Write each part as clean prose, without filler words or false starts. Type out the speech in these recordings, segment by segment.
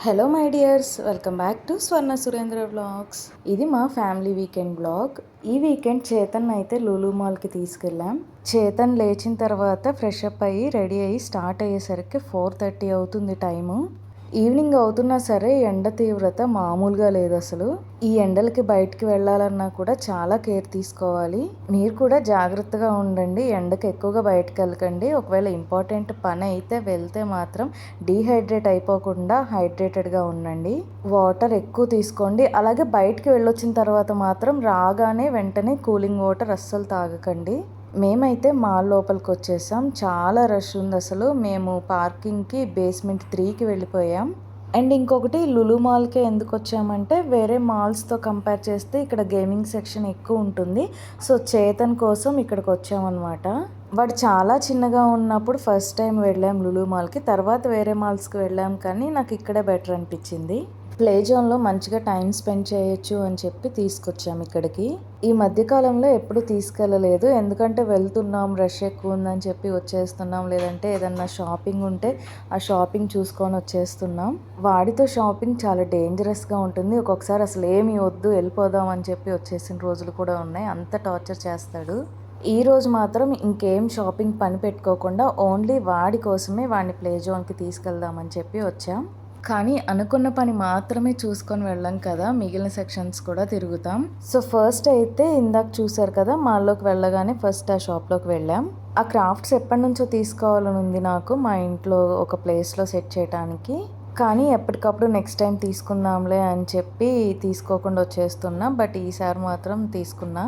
Hello my dears, welcome back to Swarna Surendra vlogs. ఇది మా family weekend blog. ఈ weekend Chetan అయితే లులు మాల్కి తీసుకెళ్ళాం. చేతన్ లేచిన తర్వాత ఫ్రెష్ అప్ అయ్యి రెడీ అయ్యి స్టార్ట్ అయ్యేసరికి 4:30 అవుతుంది టైము. ఈవినింగ్ అవుతున్నా సరే ఎండ తీవ్రత మామూలుగా లేదు అసలు. ఈ ఎండలకి బయటికి వెళ్ళాలన్నా కూడా చాలా కేర్ తీసుకోవాలి. మీరు కూడా జాగ్రత్తగా ఉండండి, ఎండకు ఎక్కువగా బయటకు వెళ్ళకండి. ఒకవేళ ఇంపార్టెంట్ పని అయితే వెళ్తే మాత్రం డీహైడ్రేట్ అయిపోకుండా హైడ్రేటెడ్గా ఉండండి. వాటర్ ఎక్కువ తీసుకోండి. అలాగే బయటికి వెళ్ళొచ్చిన తర్వాత మాత్రం రాగానే వెంటనే కూలింగ్ వాటర్ అస్సలు తాగకండి. మేమైతే మాల్ లోపలికి వచ్చేసాం. చాలా రష్ ఉంది అసలు. మేము పార్కింగ్కి బేస్మెంట్ 3కి వెళ్ళిపోయాం. అండ్ ఇంకొకటి, లులు మాల్కే ఎందుకు వచ్చామంటే వేరే మాల్స్తో కంపేర్ చేస్తే ఇక్కడ గేమింగ్ సెక్షన్ ఎక్కువ ఉంటుంది. సో చేతన్ కోసం ఇక్కడికి వచ్చామన్నమాట. వాడు చాలా చిన్నగా ఉన్నప్పుడు ఫస్ట్ టైం వెళ్ళాం లులు మాల్కి. తర్వాత వేరే మాల్స్కి వెళ్ళాం, కానీ నాకు ఇక్కడే బెటర్ అనిపించింది. ప్లే జోన్లో మంచిగా టైం స్పెండ్ చేయొచ్చు అని చెప్పి తీసుకొచ్చాము ఇక్కడికి. ఈ మధ్యకాలంలో ఎప్పుడు తీసుకెళ్ళలేదు, ఎందుకంటే వెళ్తున్నాం రష్ ఎక్కువ ఉందని చెప్పి వచ్చేస్తున్నాం, లేదంటే ఏదన్నా షాపింగ్ ఉంటే ఆ షాపింగ్ చూసుకొని వచ్చేస్తున్నాం. వాడితో షాపింగ్ చాలా డేంజరస్గా ఉంటుంది. ఒక్కొక్కసారి అసలు ఏమి వద్దు వెళ్ళిపోదాం అని చెప్పి వచ్చేసిన రోజులు కూడా ఉన్నాయి. అంత టార్చర్ చేస్తాడు. ఈ రోజు మాత్రం ఇంకేం షాపింగ్ పని పెట్టుకోకుండా ఓన్లీ వాడి కోసమే వాడిని ప్లే జోన్కి తీసుకెళ్దామని చెప్పి వచ్చాం. కానీ అనుకున్న పని మాత్రమే చూసుకొని వెళ్ళాం కదా, మిగిలిన సెక్షన్స్ కూడా తిరుగుతాం. సో ఫస్ట్ అయితే ఇందాక చూసారు కదా, మాల్లోకి వెళ్ళగానే ఫస్ట్ ఆ షాప్లోకి వెళ్ళాం. ఆ క్రాఫ్ట్స్ ఎప్పటి నుంచో తీసుకోవాలని ఉంది నాకు, మా ఇంట్లో ఒక ప్లేస్లో సెట్ చేయడానికి. కానీ ఎప్పటికప్పుడు నెక్స్ట్ టైం తీసుకుందాంలే అని చెప్పి తీసుకోకుండా వచ్చేస్తున్నా. బట్ ఈసారి మాత్రం తీసుకున్నా.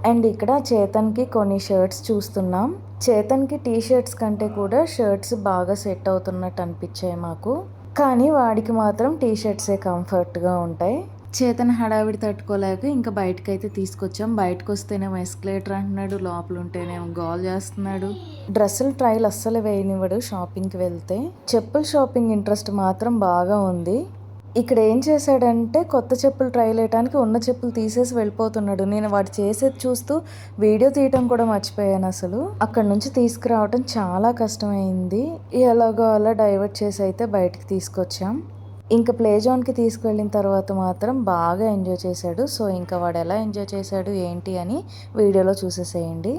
అండ్ ఇక్కడ చేతన్కి కొన్ని షర్ట్స్ చూస్తున్నాం. చేతన్కి టీ షర్ట్స్ కంటే కూడా షర్ట్స్ బాగా సెట్ అవుతున్నట్టు అనిపించాయి మాకు. కానీ వాడికి మాత్రం టీ షర్ట్సే కంఫర్ట్గా ఉంటాయి. చేతన్ హడావిడి తట్టుకోలేక ఇంకా బయటకైతే తీసుకొచ్చాం. బయటకు వస్తేనేమో ఎస్కలేటర్ అంటున్నాడు, లోపల ఉంటేనేమో గోల్ చేస్తున్నాడు. డ్రెస్సులు ట్రైల్ అస్సలు వేయనివ్వడు షాపింగ్కి వెళ్తే. చెప్పుల షాపింగ్ ఇంట్రెస్ట్ మాత్రం బాగా ఉంది. ఇక్కడ ఏం చేశాడంటే కొత్త చెప్పులు ట్రైల్ వేయడానికి ఉన్న చెప్పులు తీసేసి వెళ్ళిపోతున్నాడు. నేను వాడు చేసేది చూస్తూ వీడియో తీయటం కూడా మర్చిపోయాను అసలు. అక్కడ నుంచి తీసుకురావటం చాలా కష్టమైంది. ఎలాగో అలా డైవర్ట్ చేసి అయితే బయటికి తీసుకొచ్చాం. ఇంకా ప్లే జోన్కి తీసుకువెళ్ళిన తర్వాత మాత్రం బాగా ఎంజాయ్ చేశాడు. సో ఇంకా వాడు ఎలా ఎంజాయ్ చేశాడు ఏంటి అని వీడియోలో చూసేసేయండి.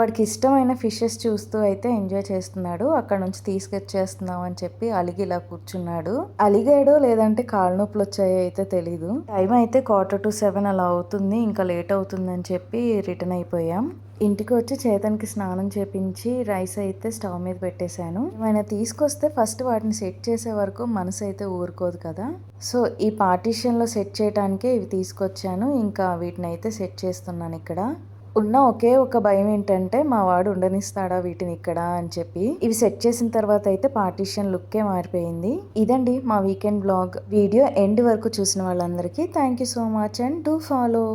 వాడికి ఇష్టమైన ఫిషెస్ చూస్తూ అయితే ఎంజాయ్ చేస్తున్నాడు. అక్కడ నుంచి తీసుకొచ్చేస్తున్నాం అని చెప్పి అలిగి ఇలా కూర్చున్నాడు. అలిగాడో లేదంటే కాళ్ళ నొప్పులు వచ్చాయో అయితే తెలీదు. టైం అయితే 6:45 అలా అవుతుంది. ఇంకా లేట్ అవుతుందని చెప్పి రిటర్న్ అయిపోయాం. ఇంటికి వచ్చి చేతన్కి స్నానం చేపించి రైస్ అయితే స్టవ్ మీద పెట్టేశాను. ఏమైనా తీసుకొస్తే ఫస్ట్ వాటిని సెట్ చేసే వరకు మనసు అయితే ఊరుకోదు కదా. సో ఈ పార్టీషన్లో సెట్ చేయడానికే ఇవి తీసుకొచ్చాను. ఇంకా వీటిని అయితే సెట్ చేస్తున్నాను. ఇక్కడ ఉన్న ఒకే ఒక భయం ఏంటంటే మా వాడు ఉండనిస్తాడా వీటిని ఇక్కడ అని చెప్పి. ఇవి సెట్ చేసిన తర్వాత అయితే పార్టీషన్ లుక్కే మారిపోయింది. ఇదండి మా వీకెండ్ బ్లాగ్. వీడియో ఎండ్ వరకు చూసిన వాళ్ళందరికీ thank you so much and do follow.